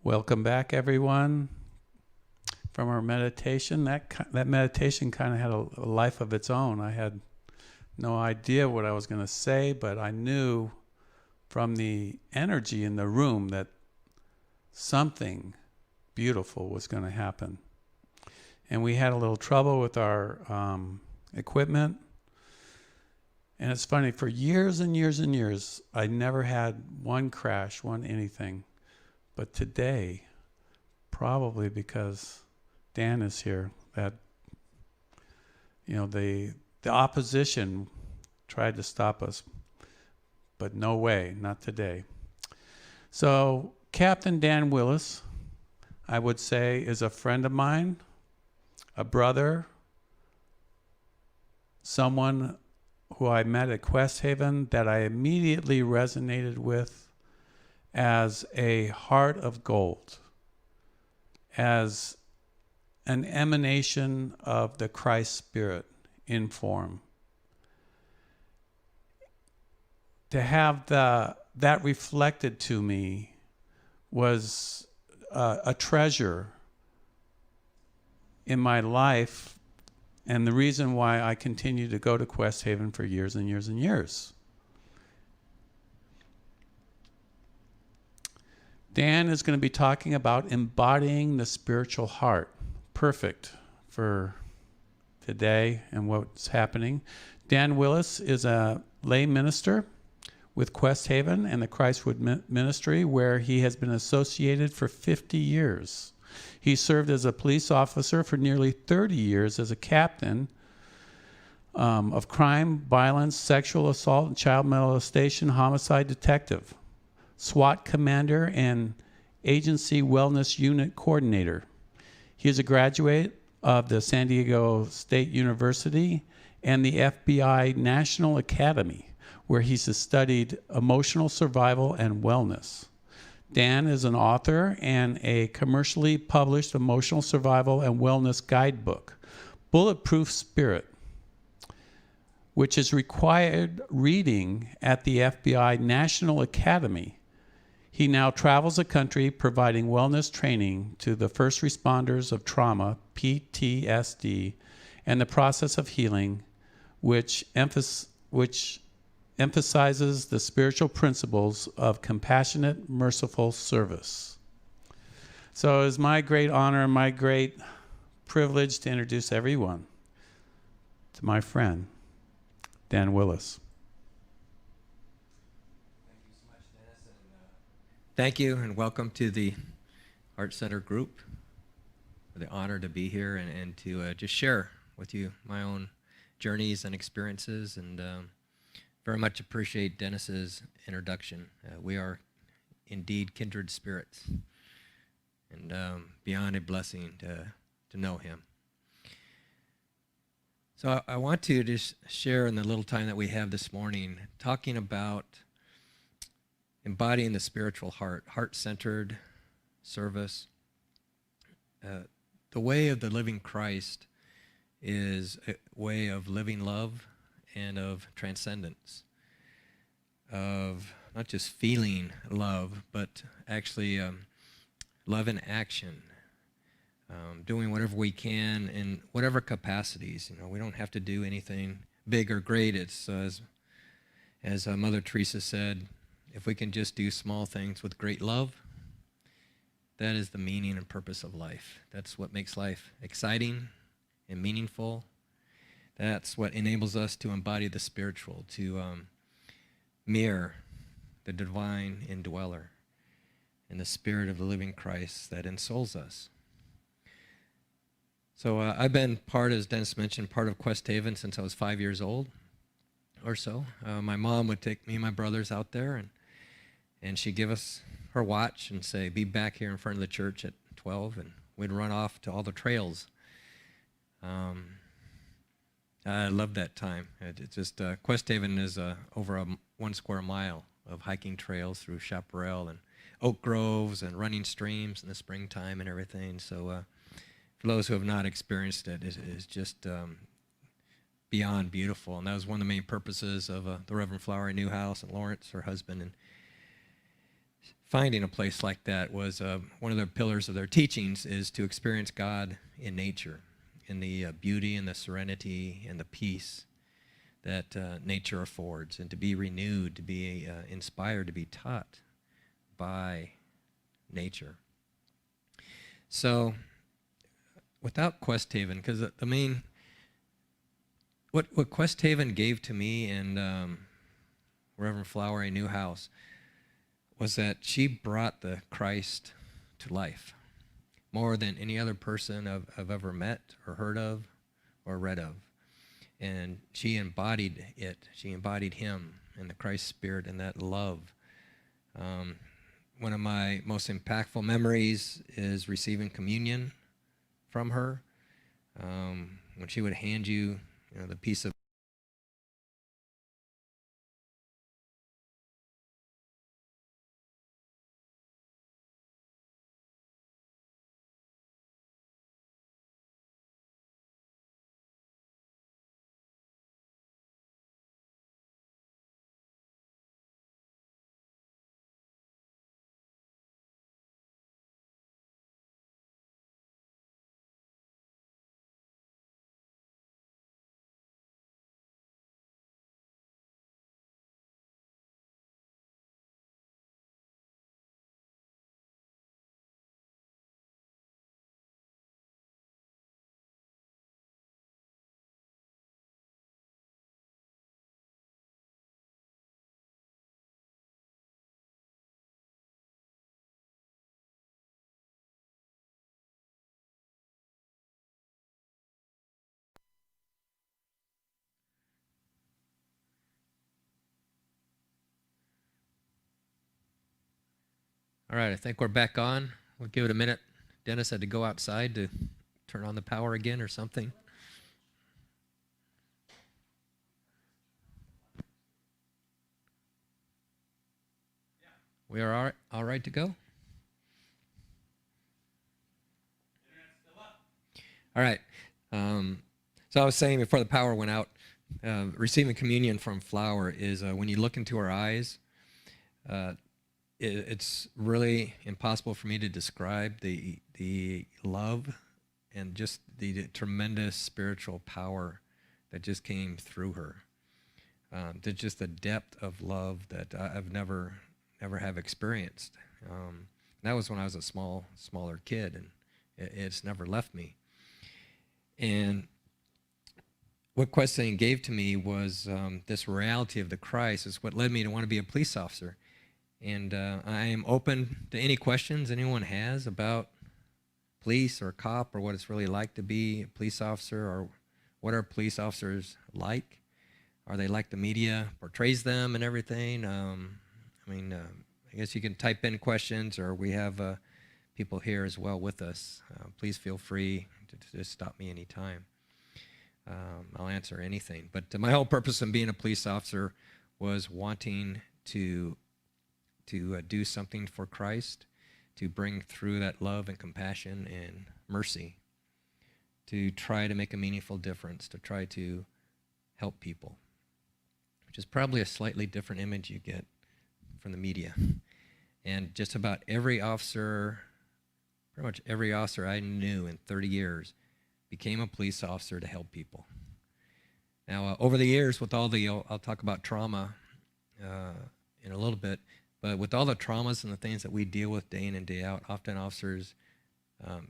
Welcome back, everyone, from our meditation. That meditation kind of had a life of its own. I had no idea what I was going to say, but I knew from the energy in the room that something beautiful was going to happen. And we had a little trouble with our equipment. And it's funny, for years and years and years, I never had one crash, one anything. But today, probably because Dan is here, that, the opposition tried to stop us. But no way, not today. So Captain Dan Willis, I would say, is a friend of mine, a brother, someone who I met at Questhaven that I immediately resonated with as a heart of gold, as an emanation of the Christ Spirit in form. To have that reflected to me was a treasure in my life, and the reason why I continue to go to Questhaven for years and years and years. Dan is going to be talking about embodying the spiritual heart. Perfect for today and what's happening. Dan Willis is a lay minister with Questhaven and the Christward Ministry, where he has been associated for 50 years. He served as a police officer for nearly 30 years as a captain of crime, violence, sexual assault, and child molestation homicide detective, SWAT Commander, and Agency Wellness Unit Coordinator. He is a graduate of the San Diego State University and the FBI National Academy, where he's studied emotional survival and wellness. Dan is an author and a commercially published emotional survival and wellness guidebook, Bulletproof Spirit, which is required reading at the FBI National Academy. He now travels the country providing wellness training to the first responders of trauma, PTSD, and the process of healing, which emphasizes the spiritual principles of compassionate, merciful service. So it is my great honor and my great privilege to introduce everyone to my friend, Dan Willis. Thank you, and welcome to the Heart Center group. For the honor to be here and to just share with you my own journeys and experiences, and very much appreciate Dennis's introduction. We are indeed kindred spirits, and beyond a blessing to know him. So I want to just share in the little time that we have this morning, talking about embodying the spiritual heart, heart-centered service. The way of the living Christ is a way of living love and of transcendence, of not just feeling love, but actually love in action, doing whatever we can in whatever capacities. We don't have to do anything big or great. It's as Mother Teresa said, if we can just do small things with great love, that is the meaning and purpose of life. That's what makes life exciting and meaningful. That's what enables us to embody the spiritual, to mirror the divine indweller and the spirit of the living Christ that ensouls us. So I've been part, as Dennis mentioned, part of Questhaven since I was 5 years old or so. My mom would take me and my brothers out there, and she'd give us her watch and say, be back here in front of the church at 12, and we'd run off to all the trails. I love that time. It's just Questhaven is over 1 square mile of hiking trails through chaparral and oak groves and running streams in the springtime and everything. So for those who have not experienced it, it is just beyond beautiful. And that was one of the main purposes of the Reverend Flowery Newhouse and Lawrence, her husband, and finding a place like that was one of the pillars of their teachings is to experience God in nature, in the beauty and the serenity and the peace that nature affords, and to be renewed, to be inspired, to be taught by nature. So without Questhaven, because the main, what Questhaven gave to me and Reverend Flowery Newhouse was that she brought the Christ to life more than any other person I've ever met or heard of or read of. And she embodied it. She embodied him and the Christ spirit and that love. One of my most impactful memories is receiving communion from her. When she would hand you, the piece of All right, I think we're back on. We'll give it a minute. Dennis had to go outside to turn on the power again or something. We are all right to go? All right. So I was saying before the power went out, receiving communion from Flower is when you look into her eyes, it's really impossible for me to describe the love and just the tremendous spiritual power that just came through her. There's just a depth of love that I've never have experienced. That was when I was a smaller kid, and it's never left me. And what Questhaven gave to me was this reality of the Christ is what led me to want to be a police officer. And I am open to any questions anyone has about police or cop or what it's really like to be a police officer, or what are police officers like? Are they like the media portrays them and everything? I guess you can type in questions, or we have people here as well with us. Please feel free to just stop me anytime. I'll answer anything. But my whole purpose in being a police officer was wanting to do something for Christ, to bring through that love and compassion and mercy, to try to make a meaningful difference, to try to help people, which is probably a slightly different image you get from the media. And just about every officer, pretty much every officer I knew in 30 years became a police officer to help people. Now, over the years, with all the, I'll talk about trauma in a little bit, but with all the traumas and the things that we deal with day in and day out, often officers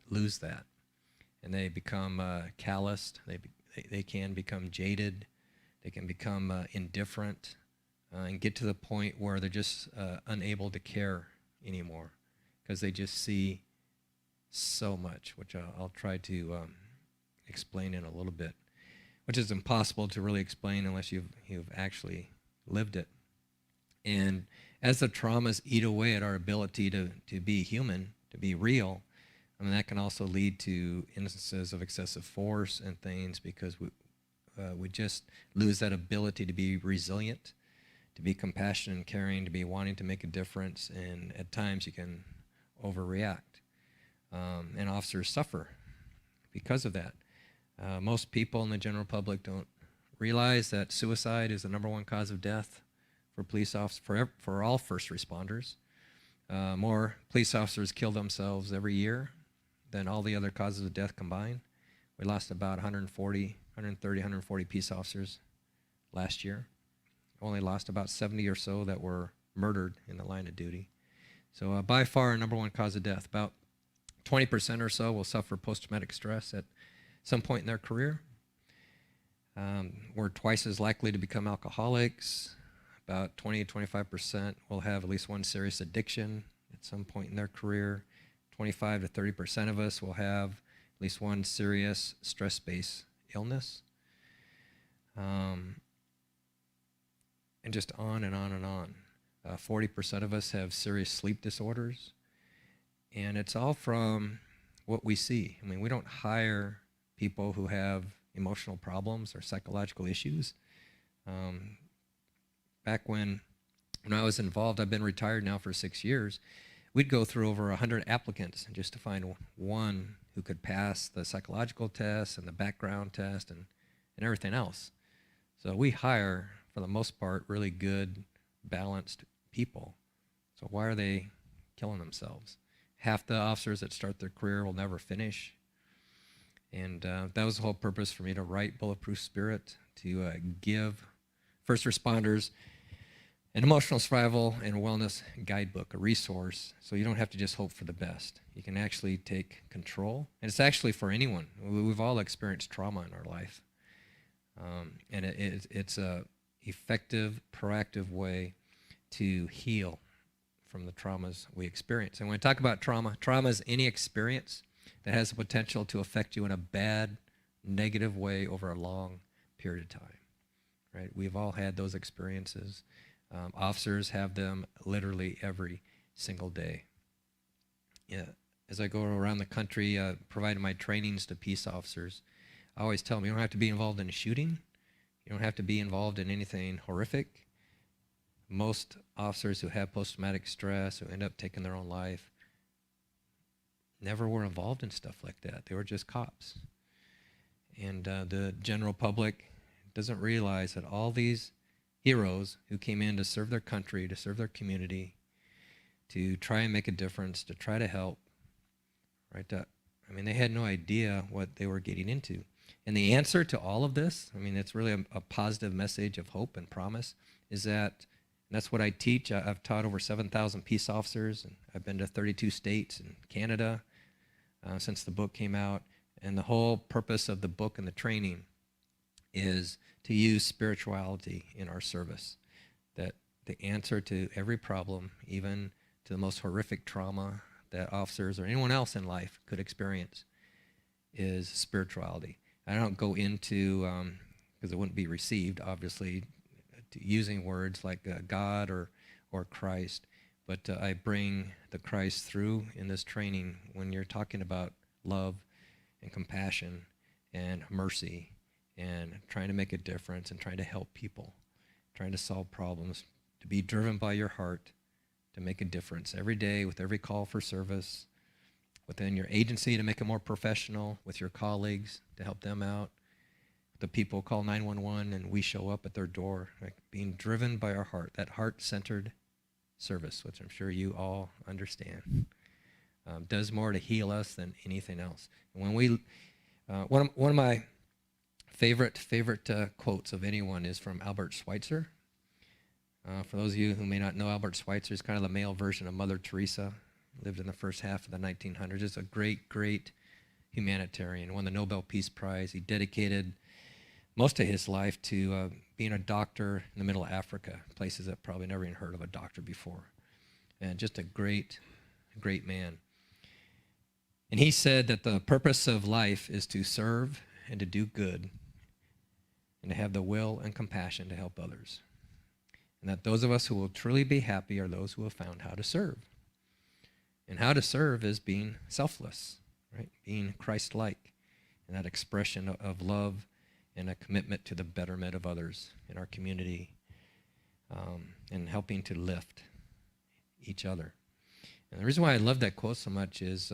lose that, and they become calloused. They can become jaded. They can become indifferent, and get to the point where they're just unable to care anymore, because they just see so much, which I'll try to explain in a little bit, which is impossible to really explain unless you've actually lived it. And as the traumas eat away at our ability to be human, to be real, that can also lead to instances of excessive force and things, because we just lose that ability to be resilient, to be compassionate and caring, to be wanting to make a difference, and at times you can overreact. And officers suffer because of that. Most people in the general public don't realize that suicide is the #1 cause of death for police officers, for all first responders. More police officers kill themselves every year than all the other causes of death combined. We lost about 140 peace officers last year. Only lost about 70 or so that were murdered in the line of duty. So by far, our number one cause of death. About 20% or so will suffer post-traumatic stress at some point in their career. We're twice as likely to become alcoholics. About 20 to 25% will have at least one serious addiction at some point in their career. 25 to 30% of us will have at least one serious stress-based illness. And just on and on and on. 40% of us have serious sleep disorders. And it's all from what we see. I mean, we don't hire people who have emotional problems or psychological issues. Back when I was involved, I've been retired now for 6 years, we'd go through over 100 applicants just to find one who could pass the psychological test and the background test and everything else. So we hire, for the most part, really good, balanced people. So why are they killing themselves? Half the officers that start their career will never finish. And that was the whole purpose for me to write Bulletproof Spirit, to give first responders an emotional survival and wellness guidebook, a resource, so you don't have to just hope for the best. You can actually take control. And it's actually for anyone. We've all experienced trauma in our life. And it's a effective, proactive way to heal from the traumas we experience. And when I talk about trauma is any experience that has the potential to affect you in a bad, negative way over a long period of time, right? We've all had those experiences. Officers have them literally every single day. Yeah. As I go around the country providing my trainings to peace officers, I always tell them, you don't have to be involved in a shooting. You don't have to be involved in anything horrific. Most officers who have post-traumatic stress, who end up taking their own life, never were involved in stuff like that. They were just cops. And the general public doesn't realize that all these heroes who came in to serve their country, to serve their community, to try and make a difference, to try to help, right? I mean, they had no idea what they were getting into. And the answer to all of this, I mean, it's really a positive message of hope and promise, is that, and that's what I teach. I've taught over 7,000 peace officers, and I've been to 32 states and Canada since the book came out. And the whole purpose of the book and the training is to use spirituality in our service. That the answer to every problem, even to the most horrific trauma that officers or anyone else in life could experience, is spirituality. I don't go into, because it wouldn't be received, obviously, using words like God or Christ, but I bring the Christ through in this training when you're talking about love and compassion and mercy and trying to make a difference and trying to help people, trying to solve problems, to be driven by your heart, to make a difference every day with every call for service, within your agency to make it more professional, with your colleagues to help them out. The people call 911 and we show up at their door, like being driven by our heart, that heart-centered service, which I'm sure you all understand, does more to heal us than anything else. And when we, one of my favorite quotes of anyone is from Albert Schweitzer. For those of you who may not know, Albert Schweitzer is kind of the male version of Mother Teresa. Lived in the first half of the 1900s. Is a great humanitarian. Won the Nobel Peace Prize. He dedicated most of his life to being a doctor in the middle of Africa, places that probably never even heard of a doctor before. And just a great man. And he said that the purpose of life is to serve and to do good and to have the will and compassion to help others. And that those of us who will truly be happy are those who have found how to serve. And how to serve is being selfless, right? Being Christ-like, and that expression of love and a commitment to the betterment of others in our community, and helping to lift each other. And the reason why I love that quote so much is,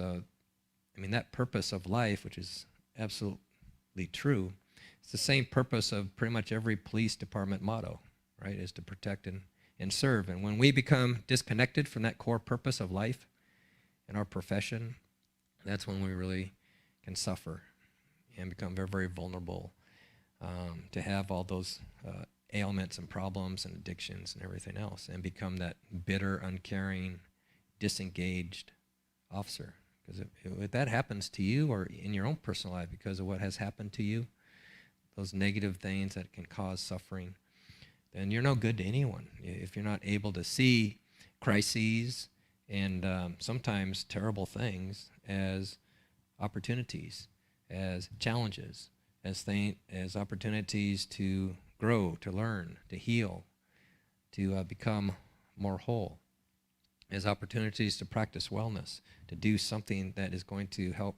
that purpose of life, which is absolutely true, it's the same purpose of pretty much every police department motto, right? Is to protect and and serve. And when we become disconnected from that core purpose of life and our profession, that's when we really can suffer and become very, very vulnerable to have all those ailments and problems and addictions and everything else, and become that bitter, uncaring, disengaged officer. Because if that happens to you or in your own personal life because of what has happened to you, those negative things that can cause suffering, then you're no good to anyone. If you're not able to see crises and sometimes terrible things as opportunities, as challenges, as opportunities to grow, to learn, to heal, to become more whole, as opportunities to practice wellness, to do something that is going to help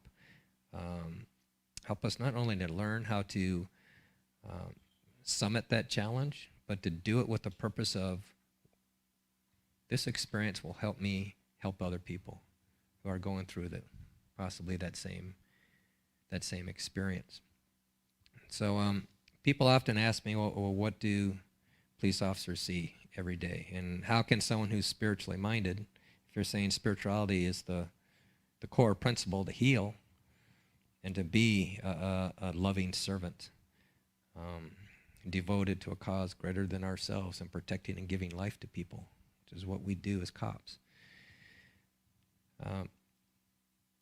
us not only to learn how to summit that challenge, but to do it with the purpose of, this experience will help me help other people who are going through possibly that same experience. So people often ask me, well, what do police officers see every day? And how can someone who's spiritually minded, if you're saying spirituality is the core principle to heal and to be a loving servant, devoted to a cause greater than ourselves and protecting and giving life to people, which is what we do as cops.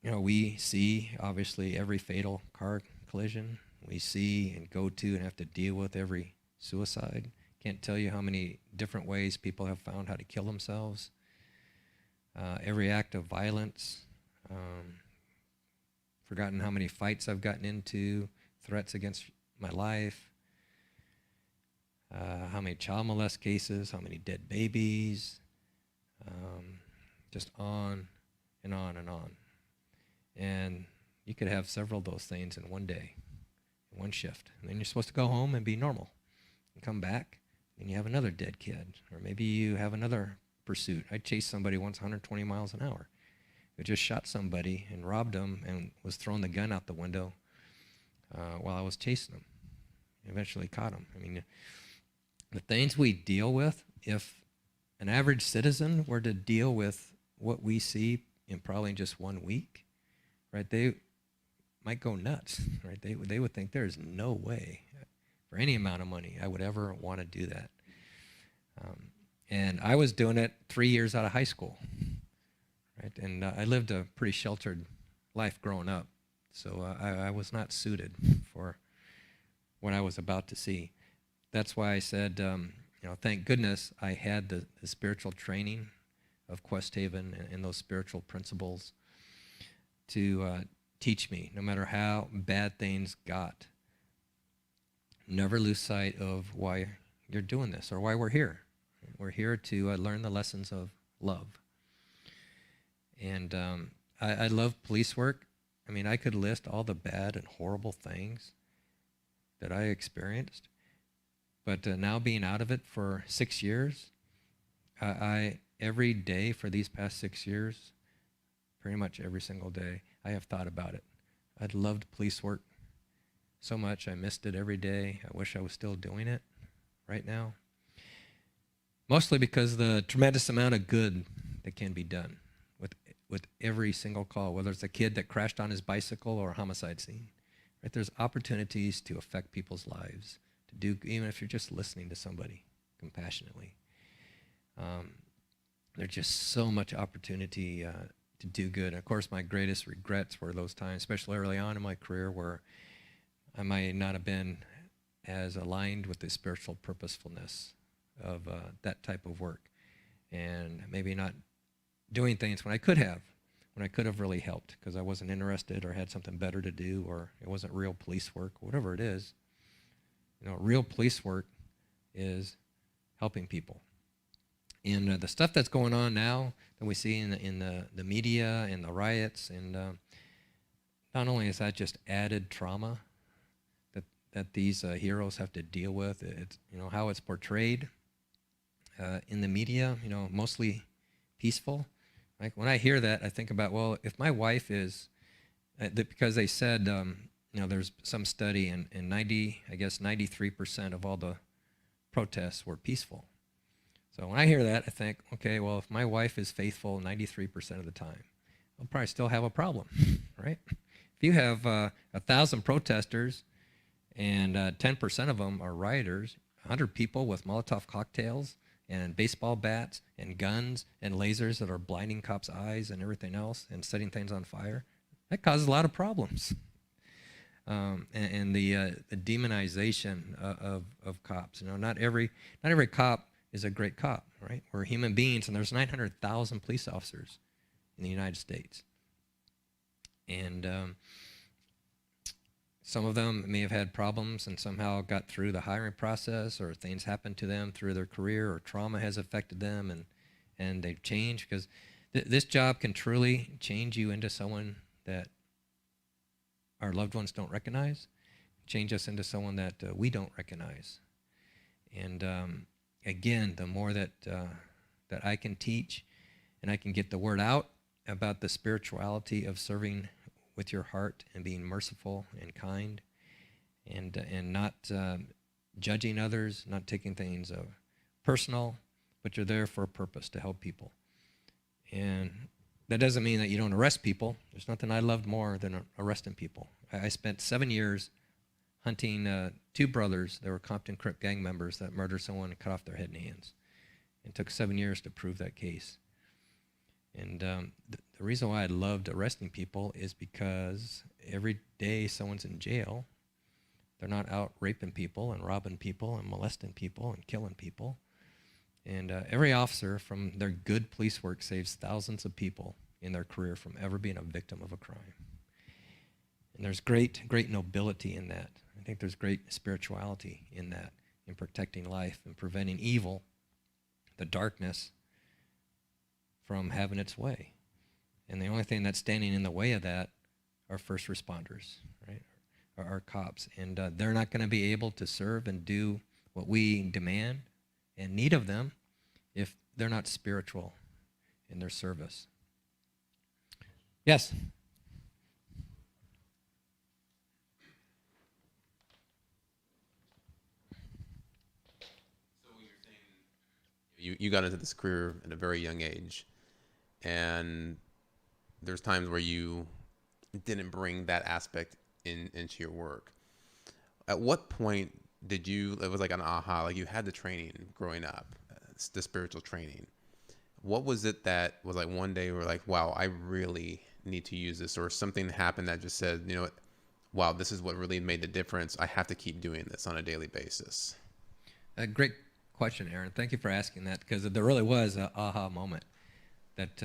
We see, obviously, every fatal car collision. We see and go to and have to deal with every suicide. Can't tell you how many different ways people have found how to kill themselves. Every act of violence. Forgotten how many fights I've gotten into, threats against my life. How many child molest cases, how many dead babies. Just on and on and on. And you could have several of those things in one day, in one shift. And then you're supposed to go home and be normal. And come back, and you have another dead kid. Or maybe you have another pursuit. I chased somebody once 120 miles an hour who just shot somebody and robbed them and was throwing the gun out the window while I was chasing them. Eventually caught him. I mean, the things we deal with, if an average citizen were to deal with what we see in probably just 1 week, right, they might go nuts, right? They would think there's no way for any amount of money I would ever want to do that. And I was doing it 3 years out of high school, right? And I lived a pretty sheltered life growing up, so I was not suited for what I was about to see. That's why I said, thank goodness I had the spiritual training of Questhaven and those spiritual principles to teach me, no matter how bad things got, never lose sight of why you're doing this or why we're here. We're here to learn the lessons of love. And I love police work. I mean, I could list all the bad and horrible things that I experienced, but now being out of it for 6 years, I every day for these past 6 years, pretty much every single day, I have thought about it. I'd loved police work so much. I missed it every day. I wish I was still doing it right now. Mostly because the tremendous amount of good that can be done with every single call, whether it's a kid that crashed on his bicycle or a homicide scene. Right? There's opportunities to affect people's lives, to do, even if you're just listening to somebody compassionately. There's just so much opportunity to do good. And of course, my greatest regrets were those times, especially early on in my career, where I might not have been as aligned with the spiritual purposefulness of that type of work, and maybe not doing things when I could have really helped because I wasn't interested or had something better to do, or it wasn't real police work, whatever it is. Real police work is helping people. And the stuff that's going on now that we see in the media and the riots, and not only is that just added trauma that these heroes have to deal with, it's how it's portrayed in the media, mostly peaceful. Like when I hear that, I think about, well, if my wife is, because they said, there's some study and 93% of all the protests were peaceful. So when I hear that, I think, okay, well, if my wife is faithful 93% of the time, I'll probably still have a problem, right? If you have 1,000 protesters and 10% of them are rioters, 100 people with Molotov cocktails and baseball bats and guns and lasers that are blinding cops' eyes and everything else and setting things on fire, that causes a lot of problems. And the demonization of cops. You know, not every cop is a great cop, right? We're human beings, and there's 900,000 police officers in the United States. And some of them may have had problems and somehow got through the hiring process, or things happened to them through their career, or trauma has affected them, and they've changed, because this job can truly change you into someone that our loved ones don't recognize, change us into someone that we don't recognize. And again, the more that I can teach and I can get the word out about the spirituality of serving with your heart and being merciful and kind, and not judging others, not taking things personal, but you're there for a purpose, to help people. And that doesn't mean that you don't arrest people. There's nothing I loved more than arresting people. I spent 7 years hunting 2 brothers that were Compton Crip gang members that murdered someone and cut off their head and hands. It took 7 years to prove that case. And the reason why I loved arresting people is because every day someone's in jail, they're not out raping people and robbing people and molesting people and killing people. And every officer from their good police work saves thousands of people in their career from ever being a victim of a crime. And there's great nobility in that. I think there's great spirituality in that, in protecting life and preventing evil, the darkness, from having its way. And the only thing that's standing in the way of that are first responders, right? Are cops. And they're not going to be able to serve and do what we demand and need of them if they're not spiritual in their service. Yes? So you're saying you got into this career at a very young age, and there's times where you didn't bring that aspect into your work. At what point did you, it was like an aha, like you had the training growing up, the spiritual training. What was it that was like one day you were like, wow, I really need to use this, or something happened that just said, you know what, wow, this is what really made the difference. I have to keep doing this on a daily basis. A great question, Aaron. Thank you for asking that, because there really was an aha moment that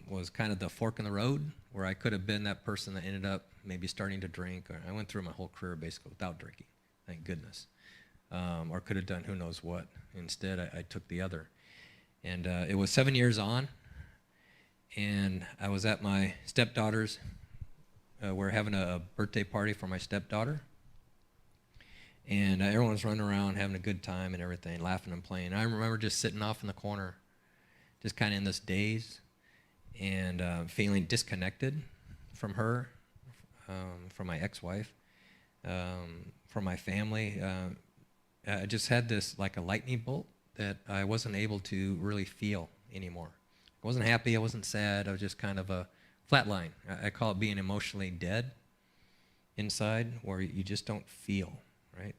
was kind of the fork in the road, where I could have been that person that ended up maybe starting to drink. Or I went through my whole career basically without drinking, thank goodness. Or could have done who knows what. Instead, I took the other. And it was 7 years on, and I was at my stepdaughter's. We're having a birthday party for my stepdaughter. And everyone was running around having a good time and everything, laughing and playing. And I remember just sitting off in the corner, just kind of in this daze, and feeling disconnected from her, from my ex-wife, from my family. I just had this like a lightning bolt that I wasn't able to really feel anymore. I wasn't happy, I wasn't sad, I was just kind of a flat line. I call it being emotionally dead inside, where you just don't feel, right?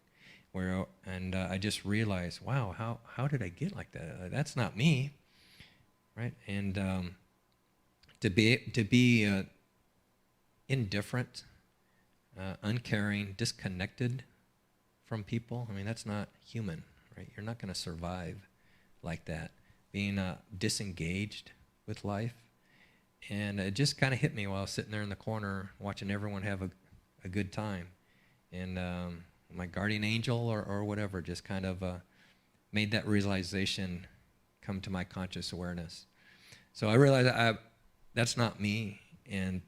I just realized, wow, how did I get like that? That's not me, right? And to be indifferent, uncaring, disconnected from people, I mean, that's not human, right? You're not going to survive like that. Being disengaged with life. And it just kind of hit me while I was sitting there in the corner watching everyone have a good time. And my guardian angel or whatever just kind of made that realization come to my conscious awareness. So I realized that's not me, and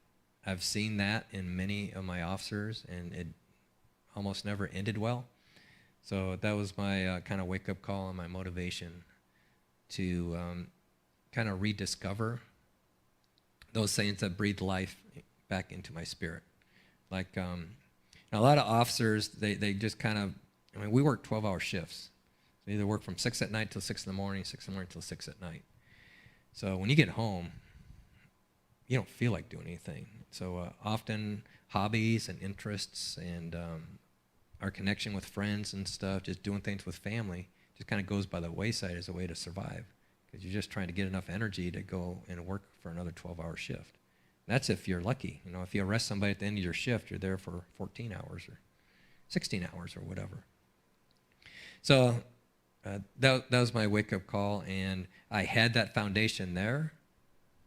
I've seen that in many of my officers, and it almost never ended well. So that was my kind of wake-up call and my motivation to kind of rediscover those things that breathe life back into my spirit. Like a lot of officers, they just kind of, I mean, we work 12-hour shifts. So either work from 6 at night till 6 in the morning, 6 in the morning till 6 at night. So when you get home, you don't feel like doing anything. So often hobbies and interests and our connection with friends and stuff, just doing things with family, just kind of goes by the wayside as a way to survive, because you're just trying to get enough energy to go and work for another 12-hour shift. That's if you're lucky. You know, if you arrest somebody at the end of your shift, you're there for 14 hours or 16 hours or whatever. So that was my wake-up call, and I had that foundation there.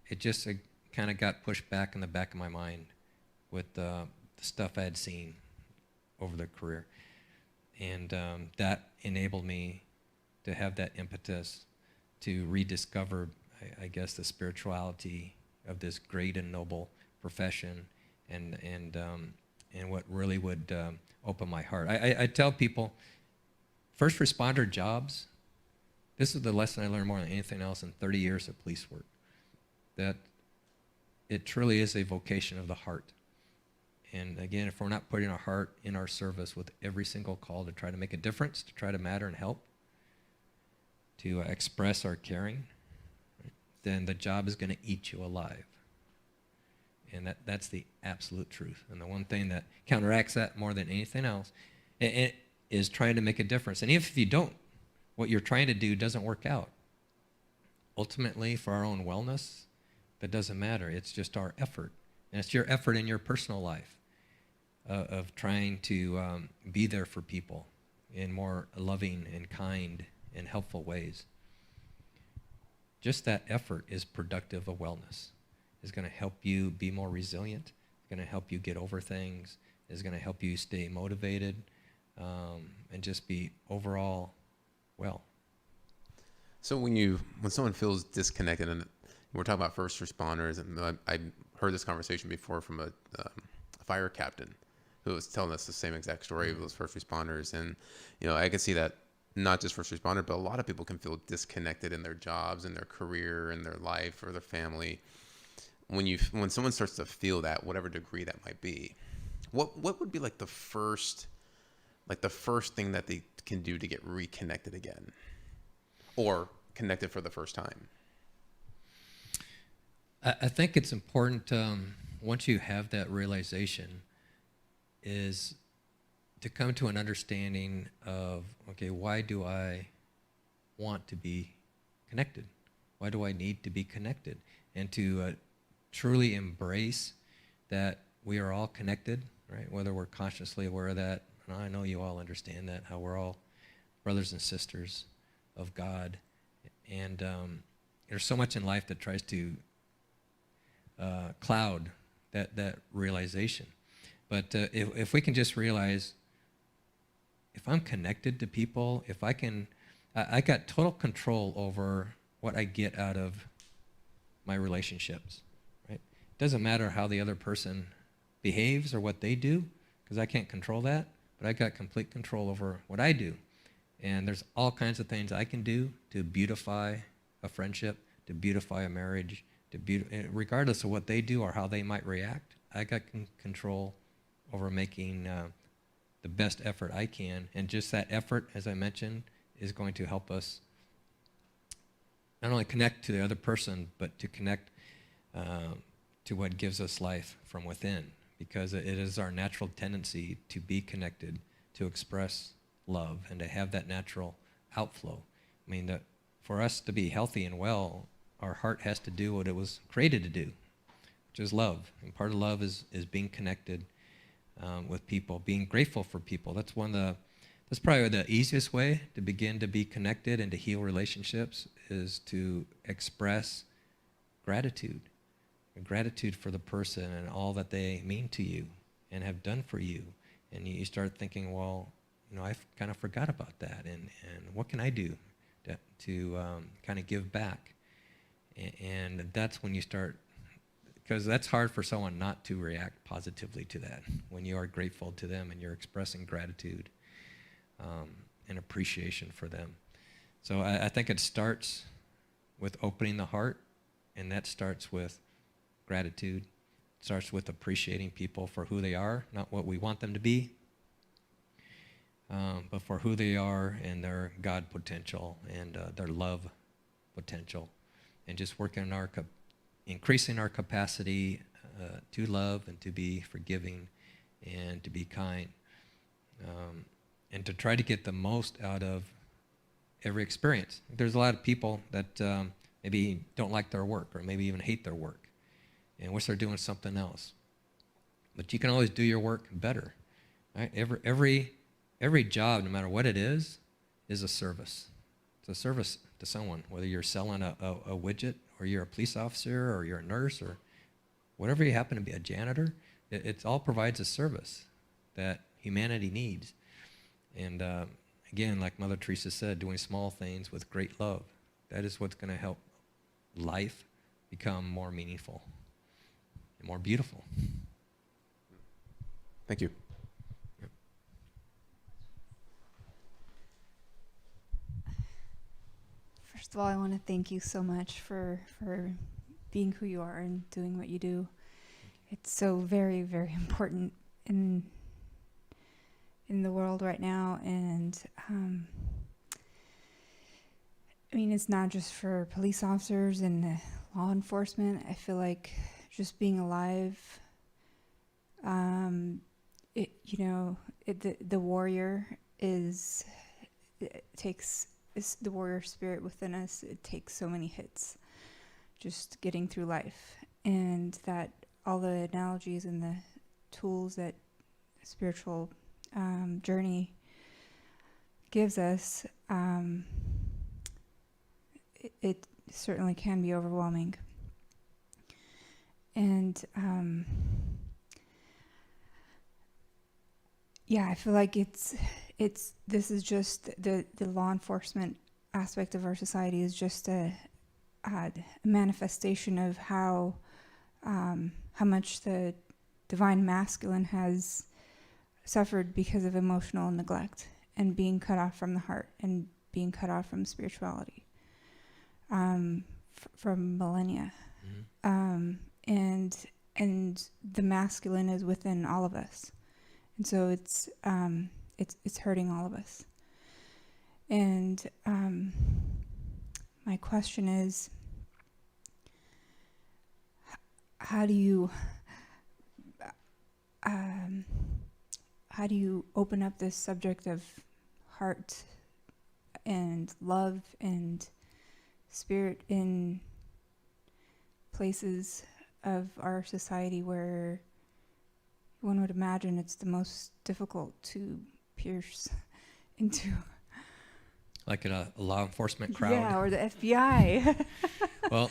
It just kind of got pushed back in the back of my mind with the stuff I had seen over the career. And that enabled me to have that impetus to rediscover, I guess, the spirituality of this great and noble profession, and what really would open my heart. I tell people, first responder jobs, this is the lesson I learned more than anything else in 30 years of police work, that it truly is a vocation of the heart. And again, if we're not putting our heart in our service with every single call to try to make a difference, to try to matter and help, to express our caring, right, then the job is going to eat you alive. And that's the absolute truth. And the one thing that counteracts that more than anything else is trying to make a difference. And if you don't, what you're trying to do doesn't work out, ultimately for our own wellness, that doesn't matter. It's just our effort. And it's your effort in your personal life of trying to be there for people in more loving and kind and helpful ways. Just that effort is productive of wellness. It's going to help you be more resilient. It's going to help you get over things. It's going to help you stay motivated and just be overall well. So when someone feels disconnected, and we're talking about first responders, and I heard this conversation before from a fire captain who was telling us the same exact story of those first responders. And, you know, I could see that not just first responder, but a lot of people can feel disconnected in their jobs, in their career, in their life, or their family. When someone starts to feel that, whatever degree that might be, what would be like the first thing that they can do to get reconnected again, or connected for the first time? I think it's important, once you have that realization, is to come to an understanding of, okay, why do I want to be connected? Why do I need to be connected? And to truly embrace that we are all connected, right? Whether we're consciously aware of that, and I know you all understand that, how we're all brothers and sisters of God. And there's so much in life that tries to cloud that realization. But if we can just realize, if I'm connected to people, if I got total control over what I get out of my relationships, right? It doesn't matter how the other person behaves or what they do, because I can't control that, but I got complete control over what I do. And there's all kinds of things I can do to beautify a friendship, to beautify a marriage, regardless of what they do or how they might react. I got control over making the best effort I can. And just that effort, as I mentioned, is going to help us not only connect to the other person, but to connect to what gives us life from within. Because it is our natural tendency to be connected, to express love, and to have that natural outflow. I mean, for us to be healthy and well, our heart has to do what it was created to do, which is love. And part of love is being connected with people, being grateful for people. That's probably the easiest way to begin to be connected and to heal relationships, is to express gratitude. Gratitude for the person and all that they mean to you and have done for you. And you start thinking, well, you know, I kind of forgot about that, and what can I do to kind of give back? And that's when you start, because that's hard for someone not to react positively to that, when you are grateful to them and you're expressing gratitude and appreciation for them. So I think it starts with opening the heart, and that starts with gratitude. It starts with appreciating people for who they are, not what we want them to be. But for who they are and their God potential and their love potential, and just working on increasing our capacity to love and to be forgiving and to be kind, and to try to get the most out of every experience. There's a lot of people that maybe don't like their work or maybe even hate their work and wish they're doing something else. But you can always do your work better, right? Every job, no matter what it is a service. It's a service to someone, whether you're selling a widget or you're a police officer or you're a nurse or whatever you happen to be, a janitor. It all provides a service that humanity needs. And again, like Mother Teresa said, doing small things with great love, that is what's going to help life become more meaningful and more beautiful. Thank you. First of all, I want to thank you so much for being who you are and doing what you do. It's so very, very important in the world right now, and I mean, it's not just for police officers and law enforcement. I feel like just being alive, the warrior is the warrior spirit within us. It takes so many hits just getting through life, and that all the analogies and the tools that spiritual journey gives us, it certainly can be overwhelming. And I feel like this is just the law enforcement aspect of our society is just a manifestation of how much the divine masculine has suffered because of emotional neglect and being cut off from the heart and being cut off from spirituality from millennia. Mm-hmm. And the masculine is within all of us, and so it's hurting all of us. And my question is, how do you open up this subject of heart and love and spirit in places of our society where one would imagine it's the most difficult to pierce into? Like a law enforcement crowd? Yeah, or the FBI. Well,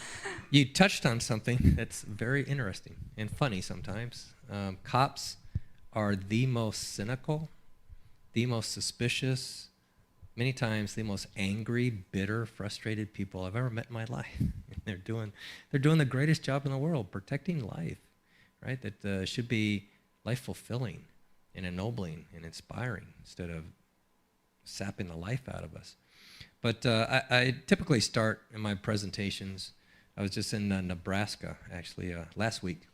you touched on something that's very interesting and funny sometimes. Cops are the most cynical, the most suspicious, many times the most angry, bitter, frustrated people I've ever met in my life. They're doing the greatest job in the world, protecting life, right? That should be life-fulfilling and ennobling and inspiring instead of sapping the life out of us. But I typically start in my presentations. I was just in Nebraska, actually, last week,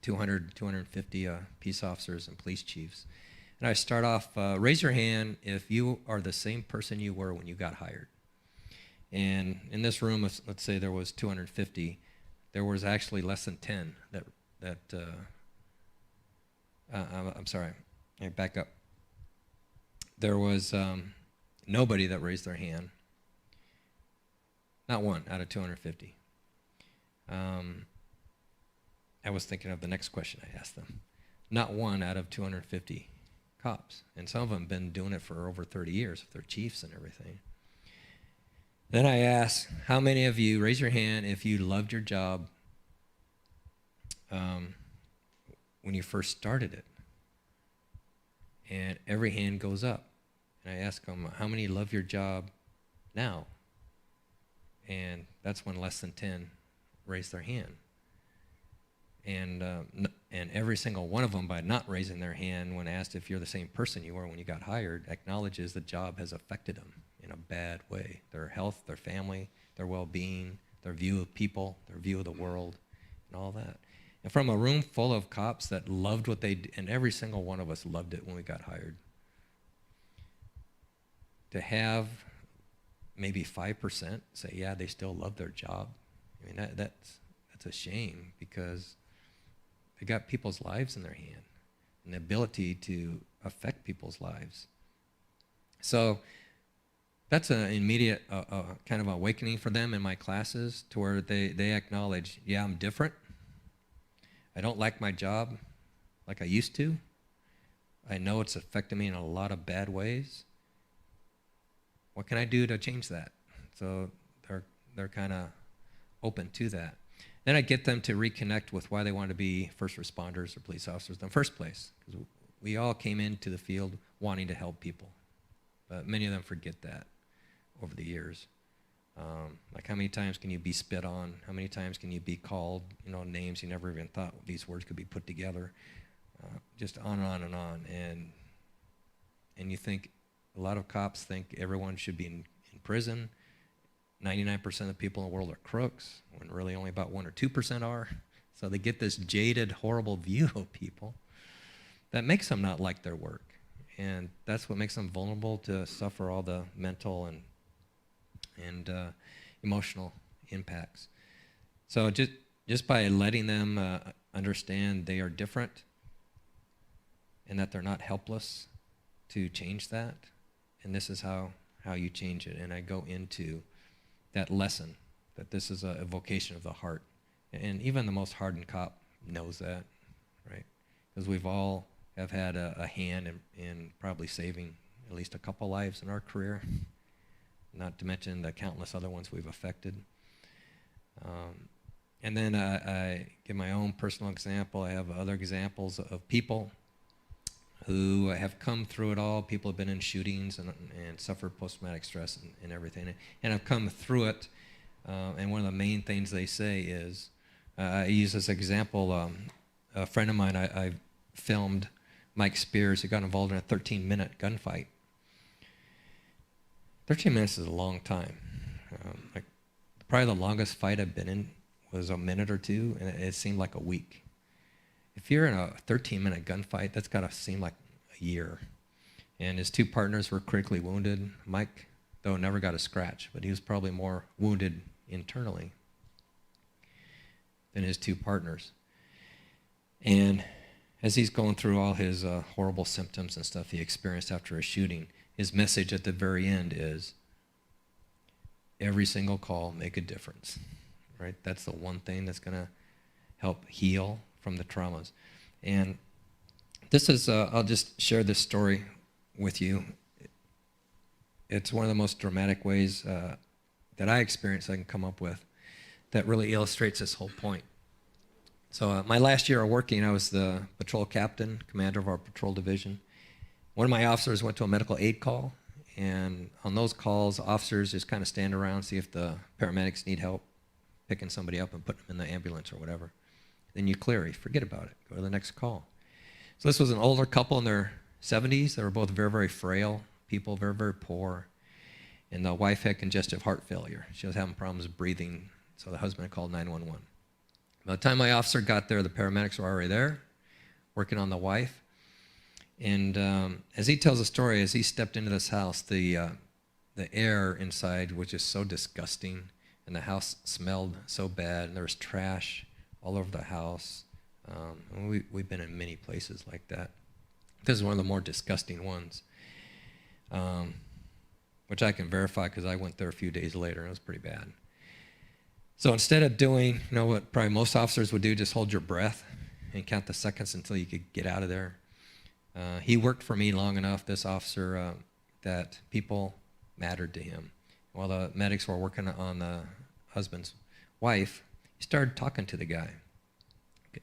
250 peace officers and police chiefs. And I start off, raise your hand if you are the same person you were when you got hired. And in this room, let's say there was 250, there was actually less than 10 I'm sorry, let me back up. There was nobody that raised their hand. Not one out of 250. I was thinking of the next question I asked them. Not one out of 250 cops. And some of them have been doing it for over 30 years, if they're chiefs and everything. Then I asked, how many of you, raise your hand if you loved your job when you first started it? And every hand goes up. And I ask them, how many love your job now? And that's when less than 10 raise their hand. And every single one of them, by not raising their hand when asked if you're the same person you were when you got hired, acknowledges the job has affected them in a bad way. Their health, their family, their well-being, their view of people, their view of the world, and all that. And from a room full of cops that loved what they did, and every single one of us loved it when we got hired. to have maybe 5% say, yeah, they still love their job. I mean, that's a shame, because they got people's lives in their hand and the ability to affect people's lives. So that's an immediate kind of awakening for them in my classes, to where they acknowledge, yeah, I'm different. I don't like my job like I used to. I know it's affecting me in a lot of bad ways. What can I do to change that? So they're kind of open to that. Then I get them to reconnect with why they want to be first responders or police officers in the first place. Because we all came into the field wanting to help people. But many of them forget that over the years. Like, how many times can you be spit on? How many times can you be called, names you never even thought these words could be put together? Just on and on and on. And you think, a lot of cops think everyone should be in prison. 99% of the people in the world are crooks, when really only about 1 or 2% are. So they get this jaded, horrible view of people that makes them not like their work. And that's what makes them vulnerable to suffer all the mental and emotional impacts. So just by letting them understand they are different and that they're not helpless to change that, and this is how you change it. And I go into that lesson, that this is a vocation of the heart. And even the most hardened cop knows that, right? Because we've all have had a hand in probably saving at least a couple lives in our career, not to mention the countless other ones we've affected. And then I give my own personal example. I have other examples of people who have come through it all. People have been in shootings and suffered post-traumatic stress and everything, and have come through it. And one of the main things they say is, I use this example, a friend of mine, I filmed Mike Spears, who got involved in a 13-minute gunfight. 13 minutes is a long time. Probably the longest fight I've been in was a minute or two, and it seemed like a week. If you're in a 13-minute gunfight, that's got to seem like a year. And his 2 partners were critically wounded. Mike, though, never got a scratch, but he was probably more wounded internally than his 2 partners. And as he's going through all his horrible symptoms and stuff he experienced after a shooting, his message at the very end is, every single call make a difference, right? That's the one thing that's going to help heal from the traumas. And this is, I'll just share this story with you. It's one of the most dramatic ways that I experienced I can come up with that really illustrates this whole point. So my last year of working, I was the patrol captain, commander of our patrol division. One of my officers went to a medical aid call, and on those calls, officers just kind of stand around, see if the paramedics need help picking somebody up and putting them in the ambulance or whatever. Then you clear, you forget about it, go to the next call. So this was an older couple in their 70s. They were both very, very frail people, very, very poor. And the wife had congestive heart failure. She was having problems breathing, so the husband had called 911. By the time my officer got there, the paramedics were already there, working on the wife. And as he tells the story, as he stepped into this house, the air inside was just so disgusting, and the house smelled so bad, and there was trash all over the house. We've been in many places like that. This is one of the more disgusting ones, which I can verify because I went there a few days later, and it was pretty bad. So instead of doing, what probably most officers would do, just hold your breath and count the seconds until you could get out of there. He worked for me long enough, this officer, that people mattered to him. While the medics were working on the husband's wife, he started talking to the guy.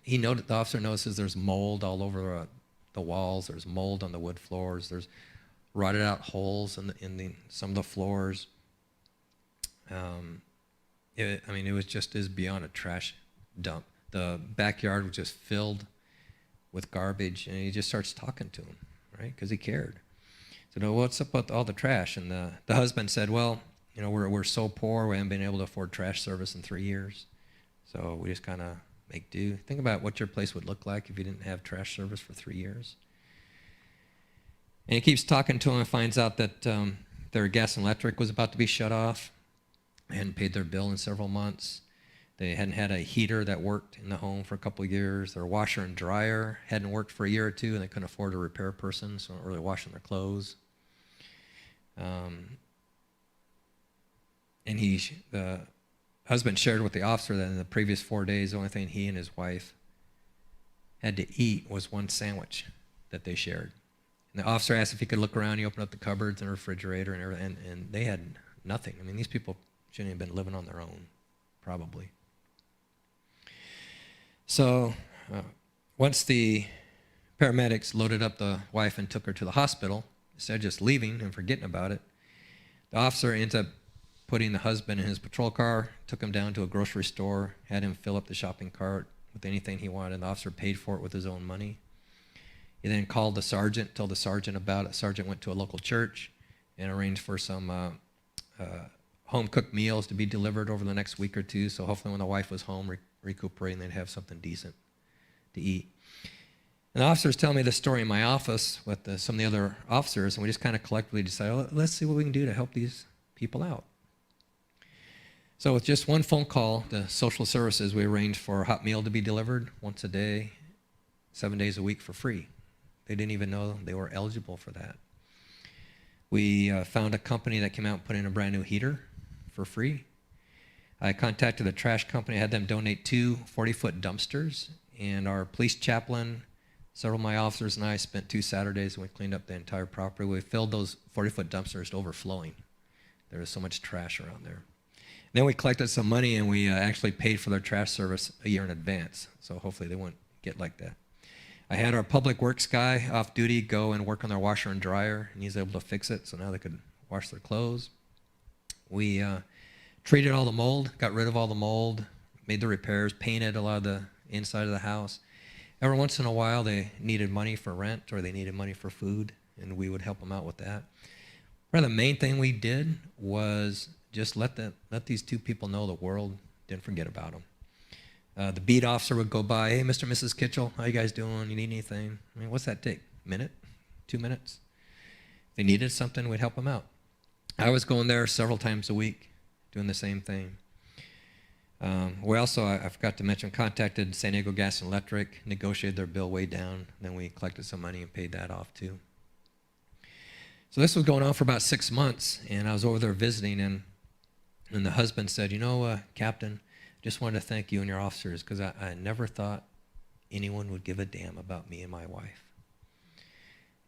The officer notices there's mold all over the walls, there's mold on the wood floors, there's rotted out holes in some of the floors. It was just as beyond a trash dump. The backyard was just filled with garbage, and he just starts talking to him, right? Because he cared. So, what's up with all the trash? And the husband said, well, we're so poor, we haven't been able to afford trash service in 3 years. So we just kind of make do. Think about what your place would look like if you didn't have trash service for 3 years. And he keeps talking to him and finds out that their gas and electric was about to be shut off. They hadn't paid their bill in several months. They hadn't had a heater that worked in the home for a couple of years. Their washer and dryer hadn't worked for a year or two, and they couldn't afford a repair person, so they weren't really washing their clothes. And the husband shared with the officer that in the previous 4 days, the only thing he and his wife had to eat was one sandwich that they shared. And the officer asked if he could look around. He opened up the cupboards and the refrigerator and everything, and they had nothing. I mean, these people shouldn't have been living on their own, probably. So once the paramedics loaded up the wife and took her to the hospital, instead of just leaving and forgetting about it, the officer ends up putting the husband in his patrol car, took him down to a grocery store, had him fill up the shopping cart with anything he wanted. The officer paid for it with his own money. He then called the sergeant, told the sergeant about it. The sergeant went to a local church and arranged for some home-cooked meals to be delivered over the next week or two, so hopefully when the wife was home recuperating, they'd have something decent to eat. And the officers tell me this story in my office with some of the other officers, and we just kind of collectively decided, well, let's see what we can do to help these people out. So with just one phone call to social services, we arranged for a hot meal to be delivered once a day, 7 days a week for free. They didn't even know they were eligible for that. We found a company that came out and put in a brand new heater for free. I contacted a trash company, had them donate 2 40-foot dumpsters, and our police chaplain, several of my officers and I spent 2 Saturdays and we cleaned up the entire property. We filled those 40-foot dumpsters to overflowing. There was so much trash around there. Then we collected some money and we actually paid for their trash service a year in advance, so hopefully they won't get like that. I had our public works guy off duty go and work on their washer and dryer, and he's able to fix it, so now they could wash their clothes. We treated all the mold, got rid of all the mold, made the repairs, painted a lot of the inside of the house. Every once in a while, they needed money for rent or they needed money for food, and we would help them out with that. Probably the main thing we did was just let these 2 people know the world didn't forget about them. The beat officer would go by, hey, Mr. and Mrs. Kitchell, how you guys doing? You need anything? I mean, what's that take? Minute? 2 minutes? If they needed something, we'd help them out. I was going there several times a week, doing the same thing. We also, I forgot to mention, contacted San Diego Gas and Electric, negotiated their bill way down, then we collected some money and paid that off too. So this was going on for about 6 months, and I was over there visiting, and the husband said, you know, Captain, just wanted to thank you and your officers because I never thought anyone would give a damn about me and my wife.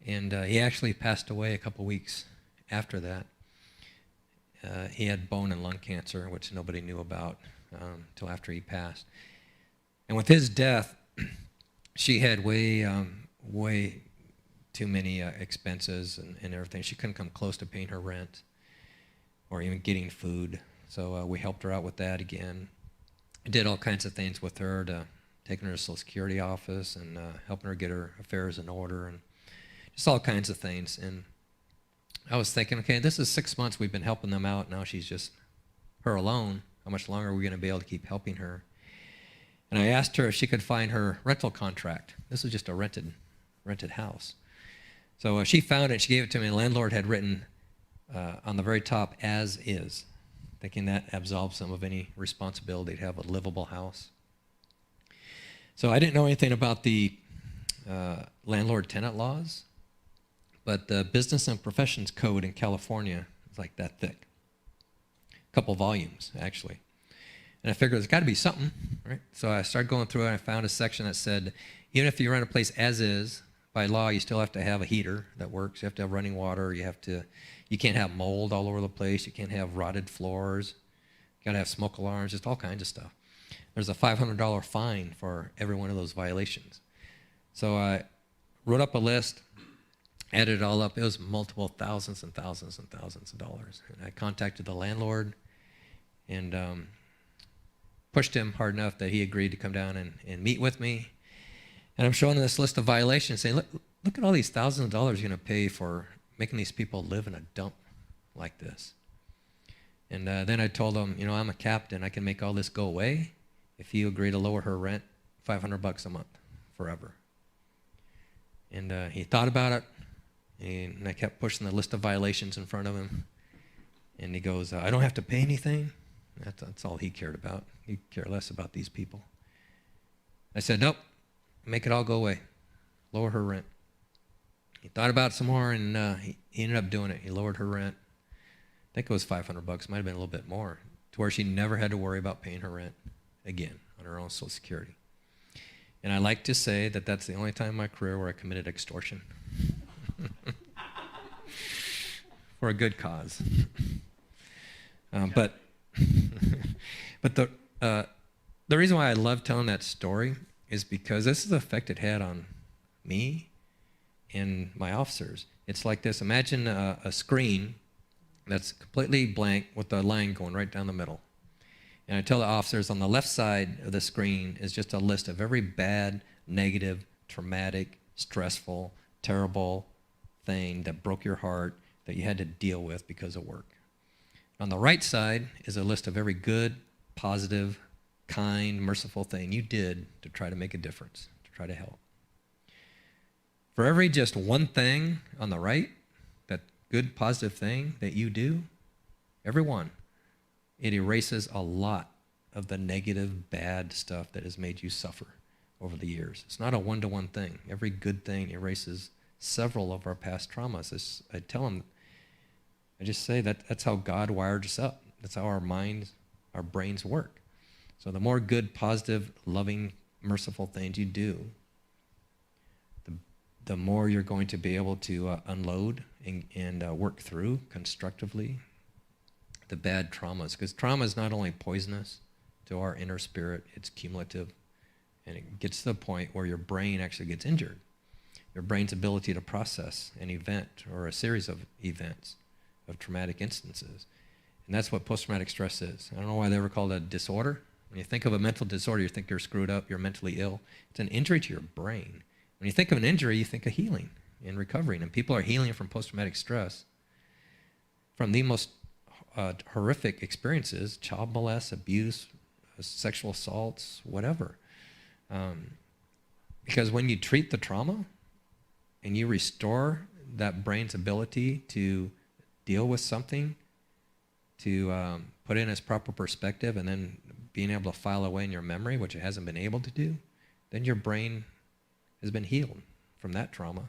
And he actually passed away a couple weeks after that. He had bone and lung cancer, which nobody knew about until after he passed. And with his death, she had way too many expenses and everything. She couldn't come close to paying her rent or even getting food. So we helped her out with that again. Did all kinds of things with her, to taking her to the Social Security office and helping her get her affairs in order and just all kinds of things. And I was thinking, okay, this is 6 months we've been helping them out. Now she's just her alone. How much longer are we going to be able to keep helping her? And I asked her if she could find her rental contract. This was just a rented house. So she found it. She gave it to me. The landlord had written on the very top, as is, thinking that absolves them of any responsibility to have a livable house. So I didn't know anything about the landlord-tenant laws, but the Business and Professions Code in California is like that thick. A couple volumes, actually. And I figured there's got to be something, right? So I started going through it, and I found a section that said, even if you rent a place as is, by law, you still have to have a heater that works. You have to have running water. You can't have mold all over the place. You can't have rotted floors. You got to have smoke alarms, just all kinds of stuff. There's a $500 fine for every one of those violations. So I wrote up a list, added it all up. It was multiple thousands and thousands and thousands of dollars. And I contacted the landlord and pushed him hard enough that he agreed to come down and meet with me. And I'm showing him this list of violations, saying, look at all these thousands of dollars you're going to pay for making these people live in a dump like this. And then I told him, you know, I'm a captain. I can make all this go away if you agree to lower her rent $500 a month forever. And he thought about it, And I kept pushing the list of violations in front of him. And he goes, I don't have to pay anything. That's all he cared about. He cared less about these people. I said, nope, make it all go away. Lower her rent. He thought about it some more, and he ended up doing it. He lowered her rent. I think it was $500. Might have been a little bit more, to where she never had to worry about paying her rent again on her own Social Security. And I like to say that that's the only time in my career where I committed extortion. For a good cause. But the reason why I love telling that story is because this is the effect it had on me and my officers. It's like this. Imagine a screen that's completely blank with a line going right down the middle. And I tell the officers, on the left side of the screen is just a list of every bad, negative, traumatic, stressful, terrible thing that broke your heart that you had to deal with because of work. On the right side is a list of every good, positive, kind, merciful thing you did to try to make a difference, to try to help. For every just one thing on the right, that good, positive thing that you do, every one, it erases a lot of the negative, bad stuff that has made you suffer over the years. It's not a one-to-one thing. Every good thing erases several of our past traumas. I tell them, I just say that's how God wired us up. That's how our minds, our brains work. So the more good, positive, loving, merciful things you do, the more you're going to be able to unload and work through constructively the bad traumas. Because trauma is not only poisonous to our inner spirit, it's cumulative. And it gets to the point where your brain actually gets injured. Your brain's ability to process an event or a series of events of traumatic instances. And that's what post-traumatic stress is. I don't know why they ever call it a disorder. When you think of a mental disorder, you think you're screwed up, you're mentally ill. It's an injury to your brain. When you think of an injury, you think of healing and recovering. And people are healing from post-traumatic stress from the most horrific experiences, child molest, abuse, sexual assaults, whatever. Because when you treat the trauma and you restore that brain's ability to deal with something, to put it in its proper perspective, and then being able to file away in your memory, which it hasn't been able to do, then your brain has been healed from that trauma.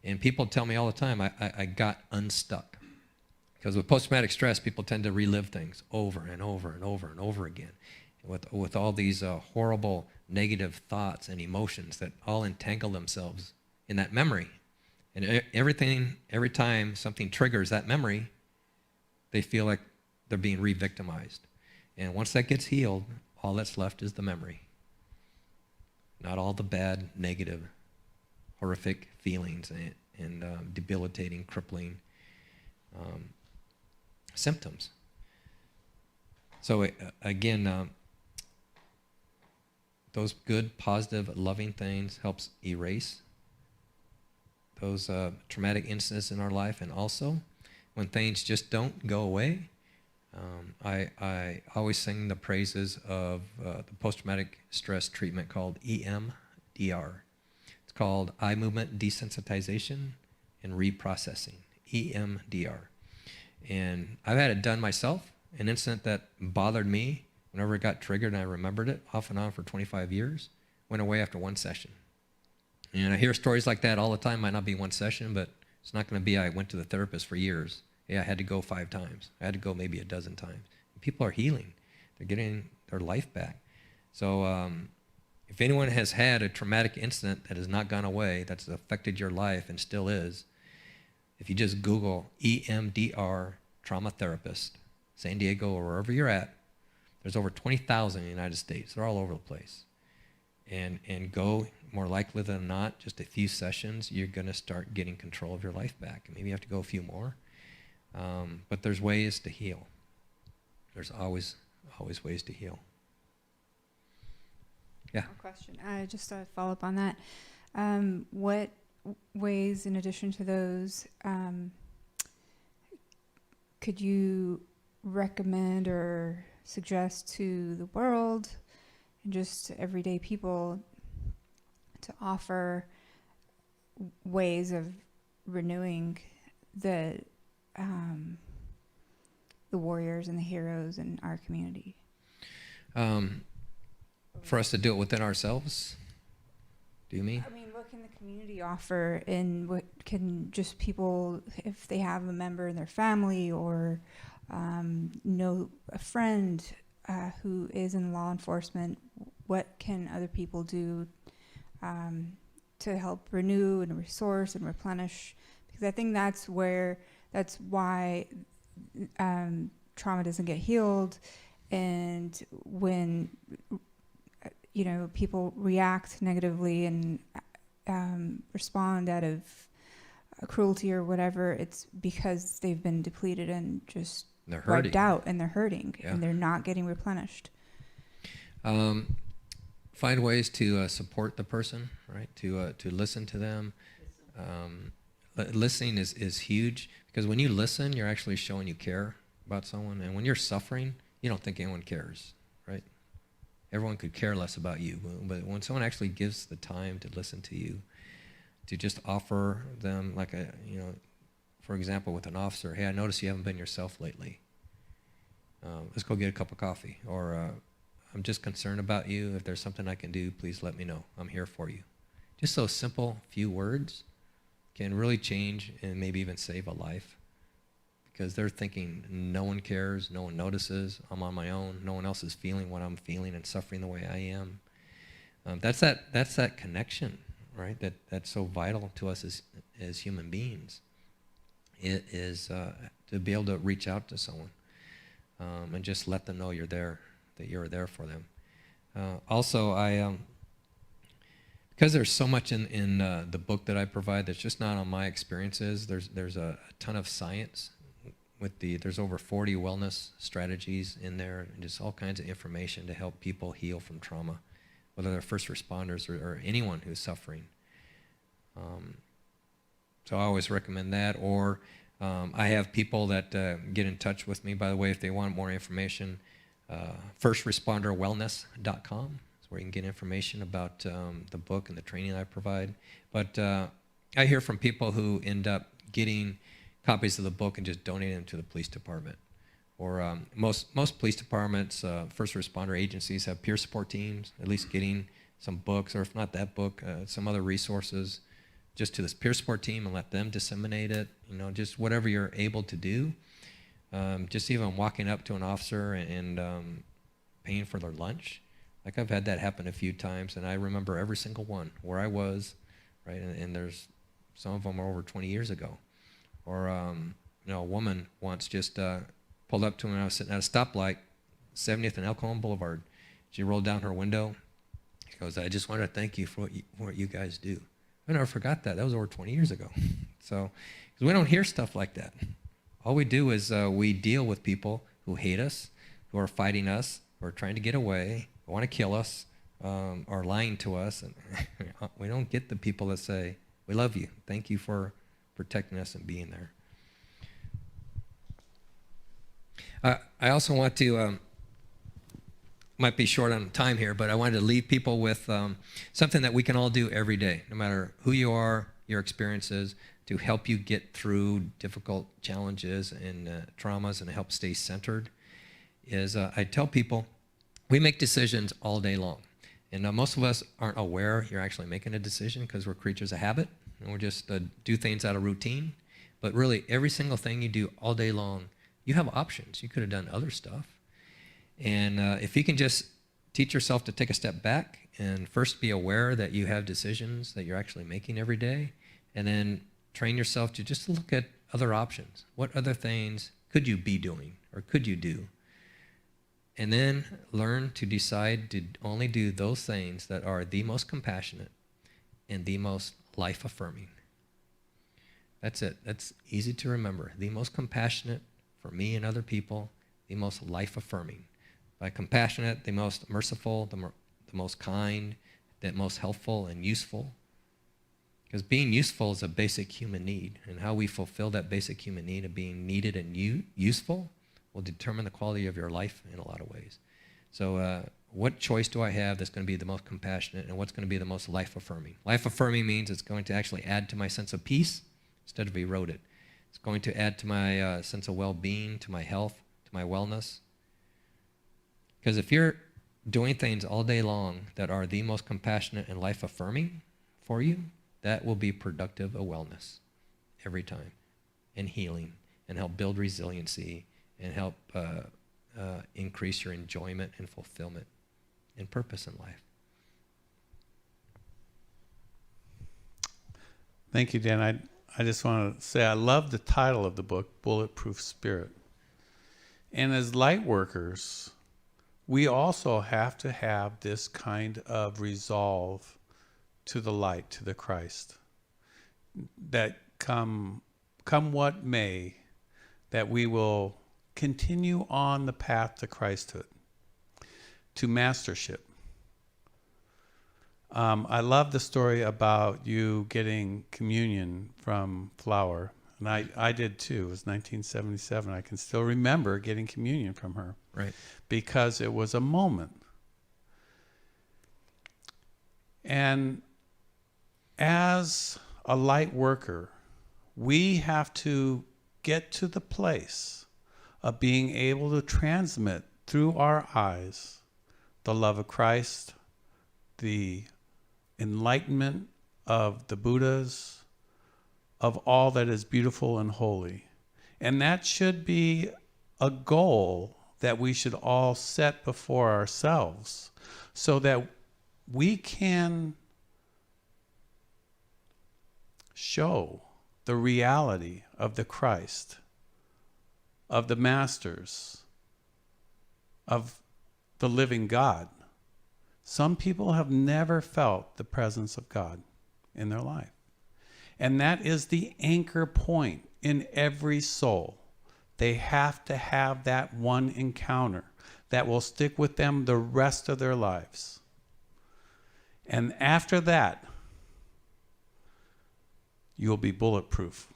And people tell me all the time, I got unstuck. Because with post-traumatic stress, people tend to relive things over and over and over and over again. With all these horrible negative thoughts and emotions that all entangle themselves in that memory. And every time something triggers that memory, they feel like they're being re-victimized. And once that gets healed, all that's left is the memory. Not all the bad, negative, horrific feelings and debilitating, crippling symptoms. So again, those good, positive, loving things helps erase those traumatic incidents in our life. And also, when things just don't go away, I always sing the praises of the post-traumatic stress treatment called EMDR. It's called eye movement desensitization and reprocessing, EMDR. And I've had it done myself, an incident that bothered me whenever it got triggered and I remembered it off and on for 25 years, went away after one session. And I hear stories like that all the time. Might not be one session, but it's not going to be I went to the therapist for years. Yeah, I had to go 5 times. I had to go maybe a dozen times. People are healing. They're getting their life back. So if anyone has had a traumatic incident that has not gone away, that's affected your life and still is, if you just Google EMDR trauma therapist, San Diego or wherever you're at, there's over 20,000 in the United States. They're all over the place. And go, more likely than not, just a few sessions, you're going to start getting control of your life back. And maybe you have to go a few more. But there's ways to heal. There's always ways to heal. Yeah. Question. Just to follow up on that. What ways, in addition to those, could you recommend or suggest to the world and just everyday people to offer ways of renewing the warriors and the heroes in our community. For us to do it within ourselves, do you mean? I mean, what can the community offer, and what can just people, if they have a member in their family or know a friend who is in law enforcement, what can other people do to help renew and resource and replenish? Because I think that's why trauma doesn't get healed, and when people react negatively and respond out of cruelty or whatever, it's because they've been depleted and just wiped out, and they're hurting, and they're not getting replenished. Find ways to support the person, right? To listen to them. Listening is huge, because when you listen, you're actually showing you care about someone. And when you're suffering, you don't think anyone cares, right? Everyone could care less about you. But when someone actually gives the time to listen to you, to just offer them, like for example, with an officer, hey, I notice you haven't been yourself lately. Let's go get a cup of coffee. Or I'm just concerned about you. If there's something I can do, please let me know. I'm here for you. Just those simple few words can really change and maybe even save a life, because they're thinking no one cares, no one notices, I'm on my own, no one else is feeling what I'm feeling and suffering the way I am. That's that connection, right? That's so vital to us as human beings. It is to be able to reach out to someone and just let them know you're there, that you're there for them. Also, because there's so much in the book that I provide that's just not on my experiences. There's a ton of science there's over 40 wellness strategies in there, and just all kinds of information to help people heal from trauma, whether they're first responders or anyone who's suffering. So I always recommend that. Or I have people that get in touch with me, by the way, if they want more information. Firstresponderwellness.com is where you can get information about the book and the training I provide. But I hear from people who end up getting copies of the book and just donating them to the police department. Or most police departments, first responder agencies have peer support teams, at least getting some books, or if not that book, some other resources, just to this peer support team and let them disseminate it. Just whatever you're able to do. Just even walking up to an officer and paying for their lunch. Like, I've had that happen a few times, and I remember every single one, where I was, right? And there's some of them are over 20 years ago. Or a woman once just pulled up to me when I was sitting at a stoplight, 70th and El Cajon Boulevard. She rolled down her window. She goes, I just wanted to thank you for what you guys do. I never forgot that. That was over 20 years ago. So, because we don't hear stuff like that. All we do is we deal with people who hate us, who are fighting us, who are trying to get away, who want to kill us, are lying to us. And we don't get the people that say, we love you. Thank you for protecting us and being there. I also want to, might be short on time here, but I wanted to leave people with something that we can all do every day, no matter who you are, your experiences, to help you get through difficult challenges and traumas and help stay centered. Is I tell people, we make decisions all day long. And most of us aren't aware you're actually making a decision, because we're creatures of habit. And we're just do things out of routine. But really, every single thing you do all day long, you have options. You could have done other stuff. And if you can just teach yourself to take a step back and first be aware that you have decisions that you're actually making every day, and then train yourself to just look at other options. What other things could you be doing or could you do? And then learn to decide to only do those things that are the most compassionate and the most life-affirming. That's it. That's easy to remember. The most compassionate for me and other people, the most life-affirming. By compassionate, the most merciful, the most kind, the most helpful and useful. Because being useful is a basic human need, and how we fulfill that basic human need of being needed and useful will determine the quality of your life in a lot of ways. So what choice do I have that's going to be the most compassionate, and what's going to be the most life-affirming? Life-affirming means it's going to actually add to my sense of peace. instead of erode it. It's going to add to my sense of well-being, to my health, to my wellness. Because if you're doing things all day long that are the most compassionate and life-affirming for you, that will be productive of wellness every time, and healing, and help build resiliency, and help increase your enjoyment and fulfillment and purpose in life. Thank you, Dan. I just want to say I love the title of the book, Bulletproof Spirit. And as light workers, we also have to have this kind of resolve to the light, to the Christ, that come what may, that we will continue on the path to Christhood, to mastership. I love the story about you getting communion from Flower, and I did too. It was 1977. I can still remember getting communion from her. Right. Because it was a moment. And as a light worker, we have to get to the place of being able to transmit through our eyes the love of Christ, the enlightenment of the Buddhas, of all that is beautiful and holy. And that should be a goal that we should all set before ourselves so that we can show the reality of the Christ, of the masters, of the living God. Some people have never felt the presence of God in their life. And that is the anchor point in every soul. They have to have that one encounter that will stick with them the rest of their lives. And after that, you'll be bulletproof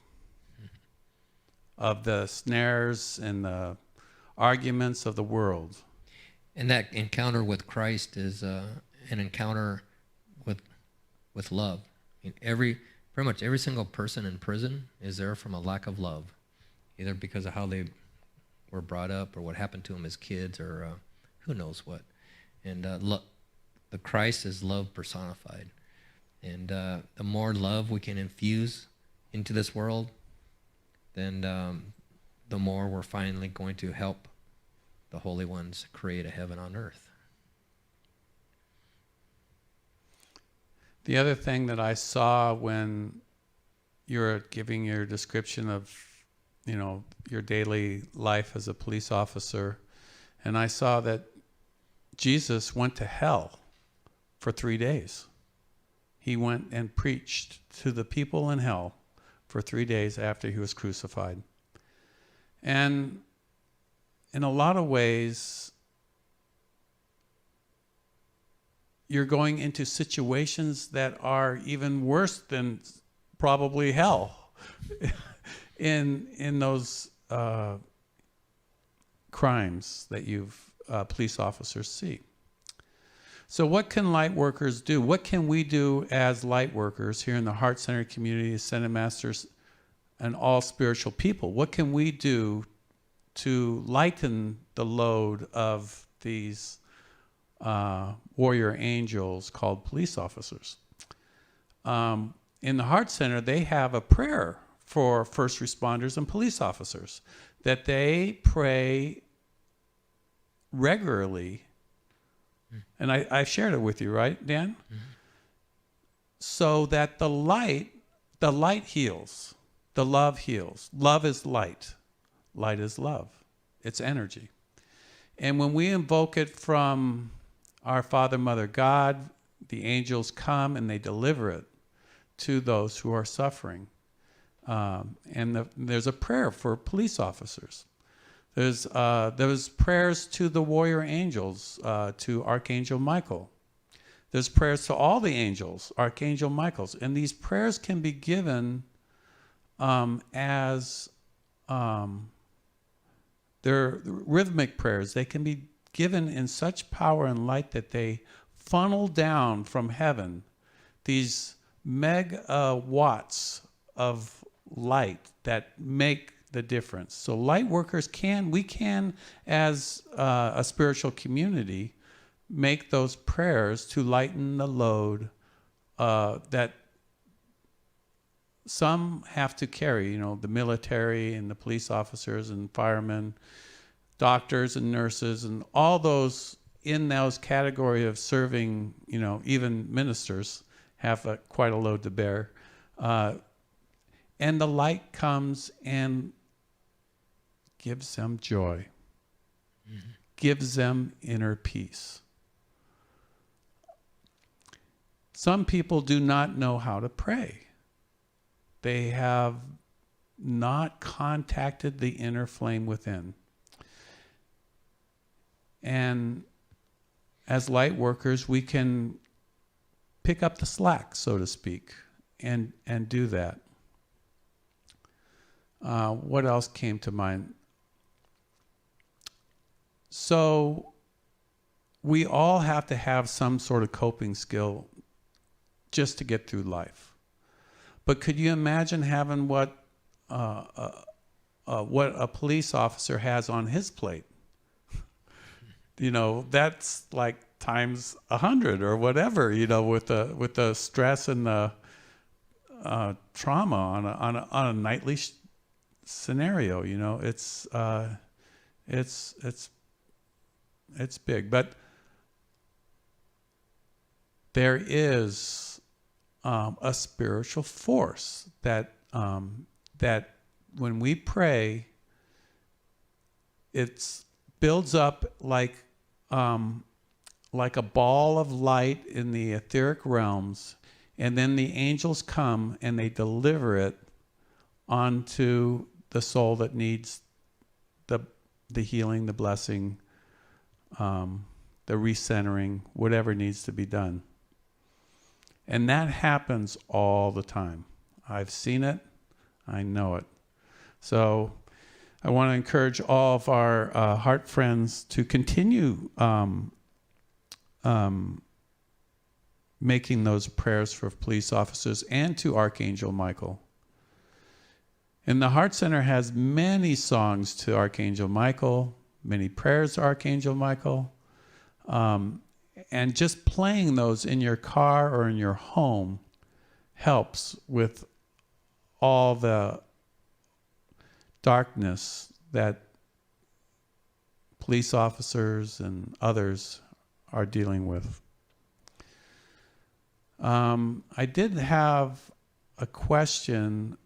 of the snares and the arguments of the world. And that encounter with Christ is an encounter with love. I mean, pretty much every single person in prison is there from a lack of love, either because of how they were brought up or what happened to them as kids or who knows what. And the Christ is love personified. And the more love we can infuse into this world, then the more we're finally going to help the Holy Ones create a heaven on earth. The other thing that I saw when you're giving your description of, your daily life as a police officer, and I saw that Jesus went to hell for 3 days. He went and preached to the people in hell for 3 days after he was crucified. And in a lot of ways, you're going into situations that are even worse than probably hell in those crimes that police officers see. So what can light workers do? What can we do as light workers here in the Heart Center community, Ascended Masters, and all spiritual people? What can we do to lighten the load of these warrior angels called police officers? In the Heart Center, they have a prayer for first responders and police officers that they pray regularly. And I shared it with you, right, Dan? Mm-hmm. So that the light heals, the love heals. Love is light. Light is love. It's energy. And when we invoke it from our Father, Mother, God, the angels come and they deliver it to those who are suffering. There's a prayer for police officers. There's prayers to the warrior angels, to Archangel Michael. There's prayers to all the angels, Archangel Michael's. And these prayers can be given as they're rhythmic prayers. They can be given in such power and light that they funnel down from heaven these megawatts of light that make the difference. So light workers we can, as a spiritual community, make those prayers to lighten the load that some have to carry, the military and the police officers and firemen, doctors and nurses, and all those in those category of serving, even ministers have quite a load to bear. And the light comes and gives them joy, gives them inner peace. Some people do not know how to pray. They have not contacted the inner flame within. And as light workers, we can pick up the slack, so to speak, and do that. What else came to mind? So we all have to have some sort of coping skill just to get through life. But could you imagine having what a police officer has on his plate? That's like times 100 or whatever. With the stress and the trauma on a nightly scenario. It's big, but there is a spiritual force that when we pray, it builds up like a ball of light in the etheric realms, and then the angels come and they deliver it onto the soul that needs the healing, the blessing, the recentering, whatever needs to be done. And that happens all the time. I've seen it. I know it. So I want to encourage all of our heart friends to continue making those prayers for police officers and to Archangel Michael. And the Heart Center has many songs to Archangel Michael, many prayers to Archangel Michael. And just playing those in your car or in your home helps with all the darkness that police officers and others are dealing with. I did have a question.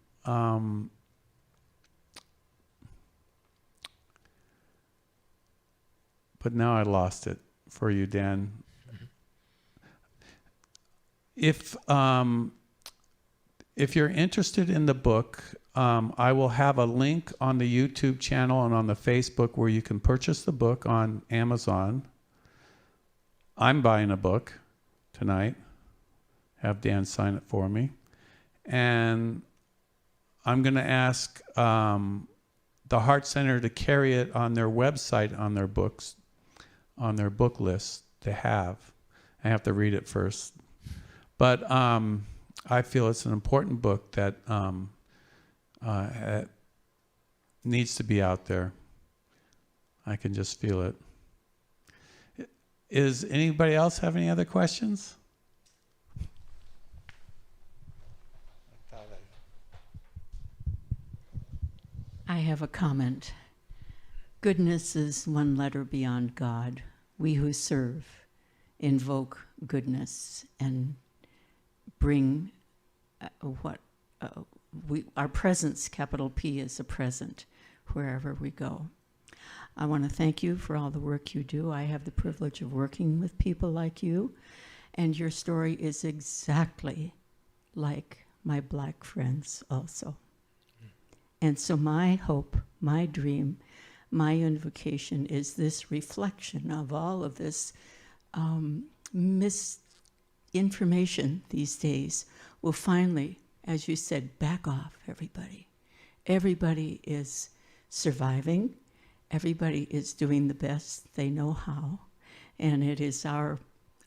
But now I lost it for you, Dan. If you're interested in the book, I will have a link on the YouTube channel and on the Facebook where you can purchase the book on Amazon. I'm buying a book tonight. Have Dan sign it for me. And I'm going to ask the Heart Center to carry it on their website, on their books, on their book list to have. I have to read it first. But I feel it's an important book that needs to be out there. I can just feel it. Is anybody else have any other questions? I have a comment. Goodness is one letter beyond God. We who serve invoke goodness and bring our presence, capital P, is a present wherever we go. I want to thank you for all the work you do. I have the privilege of working with people like you, and your story is exactly like my black friends also. And so my hope, my dream, my invocation is this reflection of all of this misinformation these days will finally, as you said, back off everybody. Everybody is surviving. Everybody is doing the best they know how. And it is our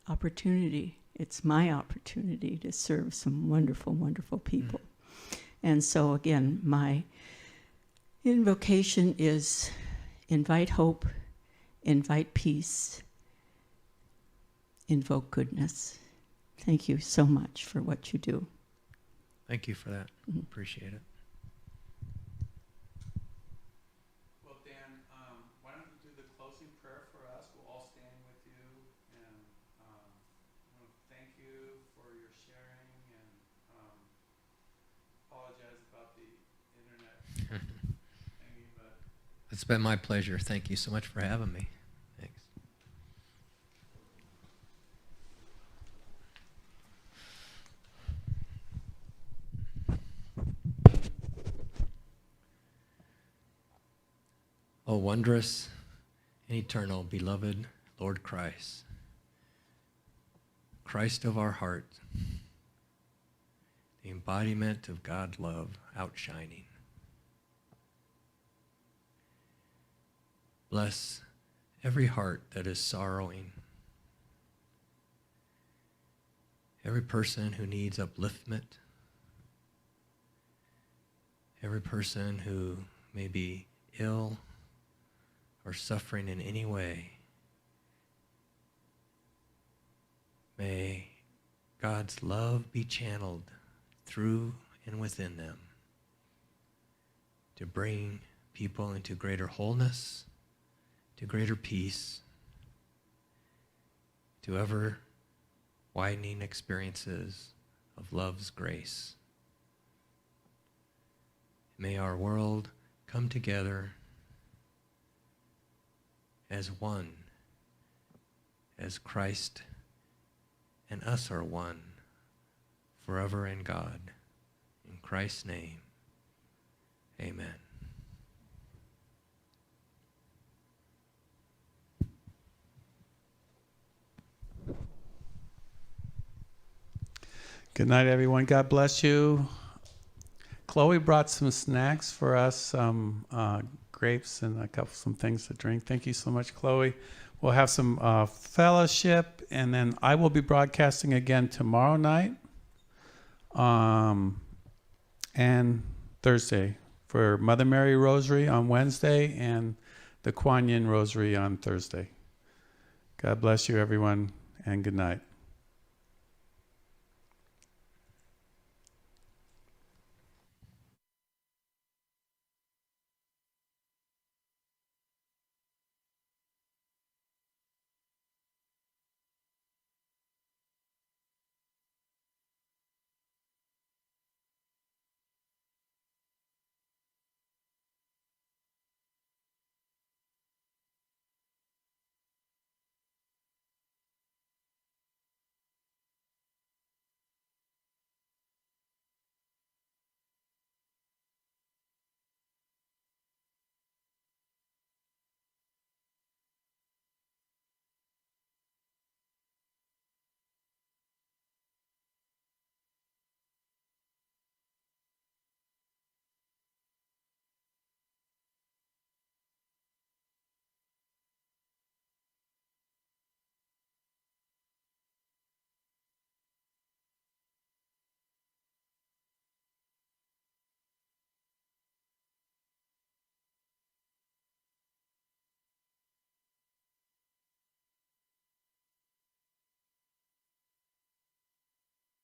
opportunity, it's my opportunity to serve some wonderful, wonderful people. And so again, my invocation is invite hope, invite peace, invoke goodness. Thank you so much for what you do. Thank you for that. Appreciate it. Well, Dan, why don't you do the closing prayer for us? We'll all stand with you. And I want to thank you for your sharing and apologize about the internet thingy, but It's been my pleasure. Thank you so much for having me. Thanks. O wondrous and eternal, beloved Lord Christ, Christ of our heart, the embodiment of God love outshining. Bless every heart that is sorrowing, every person who needs upliftment, every person who may be ill or suffering in any way. May God's love be channeled through and within them to bring people into greater wholeness, to greater peace, to ever widening experiences of love's grace. May our world come together as one, as Christ and us are one, forever in God. In Christ's name, amen. good night, everyone. God bless you. Chloe brought some snacks for us, some grapes and some things to drink. Thank you so much, Chloe. We'll have some fellowship, and then I will be broadcasting again tomorrow night and Thursday for Mother Mary Rosary on Wednesday and the Kuan Yin Rosary on Thursday. God bless you, everyone, and good night.